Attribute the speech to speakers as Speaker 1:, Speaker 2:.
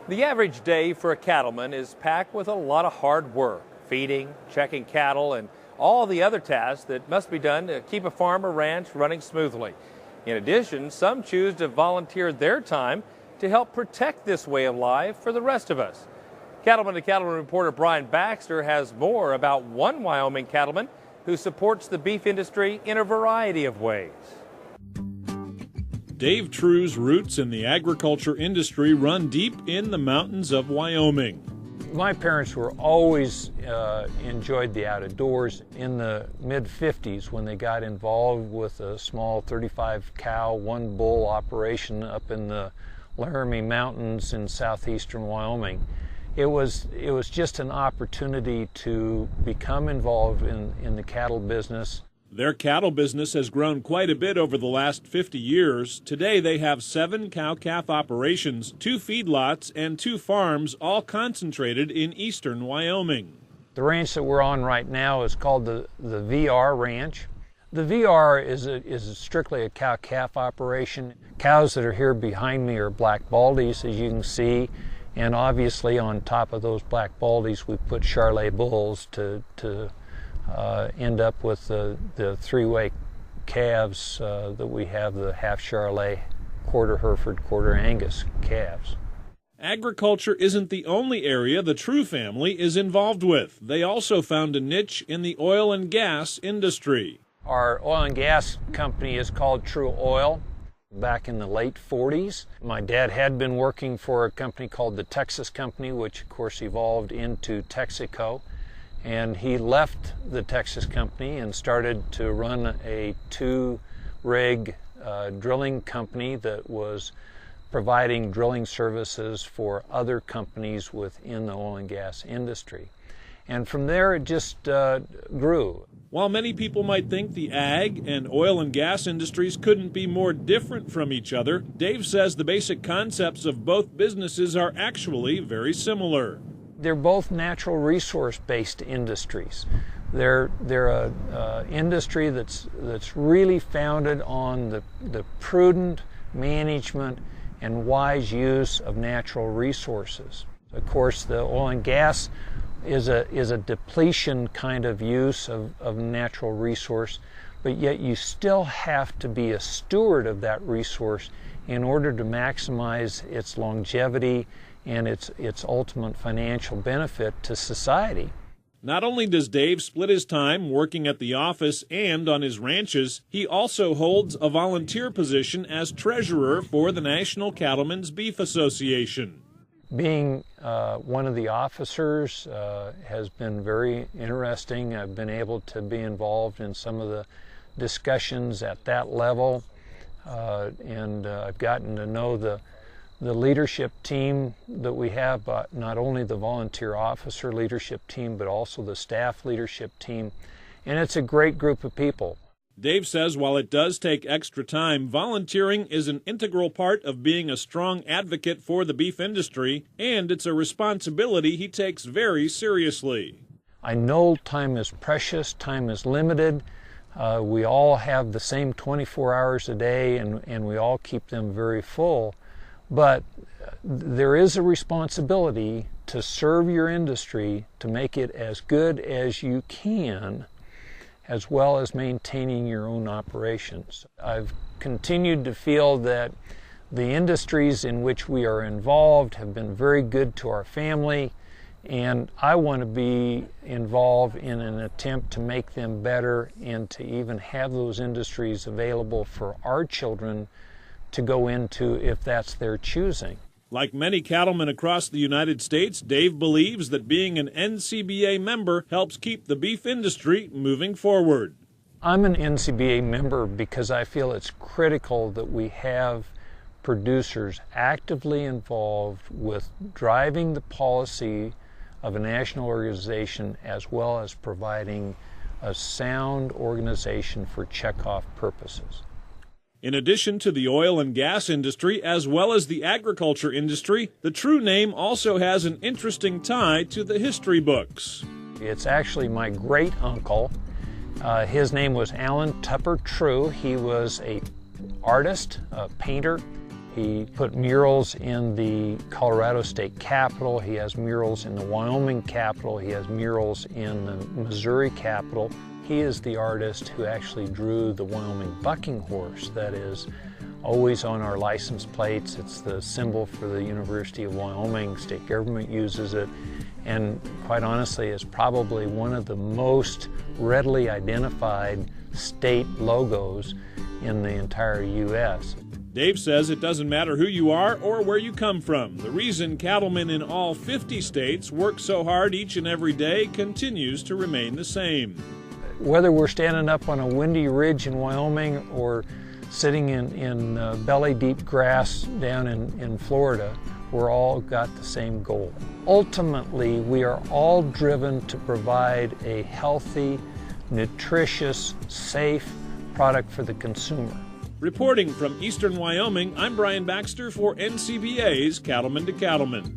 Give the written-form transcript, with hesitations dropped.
Speaker 1: The average day for a cattleman is packed with a lot of hard work, feeding, checking cattle, and all the other tasks that must be done to keep a farm or ranch running smoothly. In addition, some choose to volunteer their time to help protect this way of life for the rest of us. Cattleman to Cattleman reporter Brian Baxter has more about one Wyoming cattleman who supports the beef industry in a variety of ways.
Speaker 2: Dave True's roots in the agriculture industry run deep in the mountains of Wyoming.
Speaker 3: My parents were always enjoyed the outdoors. In the mid-50s, when they got involved with a small 35 cow, 1 bull operation up in the Laramie Mountains in southeastern Wyoming, it was just an opportunity to become involved in the cattle business.
Speaker 2: Their cattle business has grown quite a bit over the last 50 years. Today they have 7 cow-calf operations, 2 feedlots, and 2 farms, all concentrated in eastern Wyoming.
Speaker 3: The ranch that we're on right now is called the VR Ranch. The VR is strictly a cow-calf operation. Cows that are here behind me are black baldies, as you can see, and obviously on top of those black baldies we put Charolais bulls to end up with the 3-way calves that we have, the half Charolais, quarter Hereford, quarter Angus calves.
Speaker 2: Agriculture isn't the only area the True family is involved with. They also found a niche in the oil and gas industry.
Speaker 3: Our oil and gas company is called True Oil. Back in the late 40s, my dad had been working for a company called the Texas Company, which of course evolved into Texaco. And he left the Texas Company and started to run a 2-rig drilling company that was providing drilling services for other companies within the oil and gas industry. And from there it just grew.
Speaker 2: While many people might think the ag and oil and gas industries couldn't be more different from each other, Dave says the basic concepts of both businesses are actually very similar.
Speaker 3: They're both natural resource-based industries. They're a industry that's really founded on the prudent management and wise use of natural resources. Of course, the oil and gas is a depletion kind of use of natural resource, but yet you still have to be a steward of that resource in order to maximize its longevity and its ultimate financial benefit to society.
Speaker 2: Not only does Dave split his time working at the office and on his ranches, he also holds a volunteer position as treasurer for the National Cattlemen's Beef Association.
Speaker 3: Being one of the officers has been very interesting. I've been able to be involved in some of the discussions at that level, and I've gotten to know the leadership team that we have, not only the volunteer officer leadership team, but also the staff leadership team. And it's a great group of people.
Speaker 2: Dave says while it does take extra time, volunteering is an integral part of being a strong advocate for the beef industry, and it's a responsibility he takes very seriously.
Speaker 3: I know time is precious, time is limited. We all have the same 24 hours a day, and we all keep them very full. But there is a responsibility to serve your industry, to make it as good as you can, as well as maintaining your own operations. I've continued to feel that the industries in which we are involved have been very good to our family, and I want to be involved in an attempt to make them better and to even have those industries available for our children to go into if that's their choosing.
Speaker 2: Like many cattlemen across the United States, Dave believes that being an NCBA member helps keep the beef industry moving forward.
Speaker 3: I'm an NCBA member because I feel it's critical that we have producers actively involved with driving the policy of a national organization, as well as providing a sound organization for checkoff purposes.
Speaker 2: In addition to the oil and gas industry, as well as the agriculture industry, the True name also has an interesting tie to the history books.
Speaker 3: It's actually my great uncle. His name was Alan Tupper True. He was an artist, a painter, He put murals in the Colorado State Capitol. He has murals in the Wyoming Capitol. He has murals in the Missouri Capitol. He is the artist who actually drew the Wyoming bucking horse that is always on our license plates. It's the symbol for the University of Wyoming. State government uses it, and quite honestly is probably one of the most readily identified state logos in the entire U.S.
Speaker 2: Dave says it doesn't matter who you are or where you come from. The reason cattlemen in all 50 states work so hard each and every day continues to remain the same.
Speaker 3: Whether we're standing up on a windy ridge in Wyoming or sitting in belly-deep grass down in Florida, we're all got the same goal. Ultimately, we are all driven to provide a healthy, nutritious, safe product for the consumer.
Speaker 2: Reporting from eastern Wyoming, I'm Brian Baxter for NCBA's Cattleman to Cattlemen.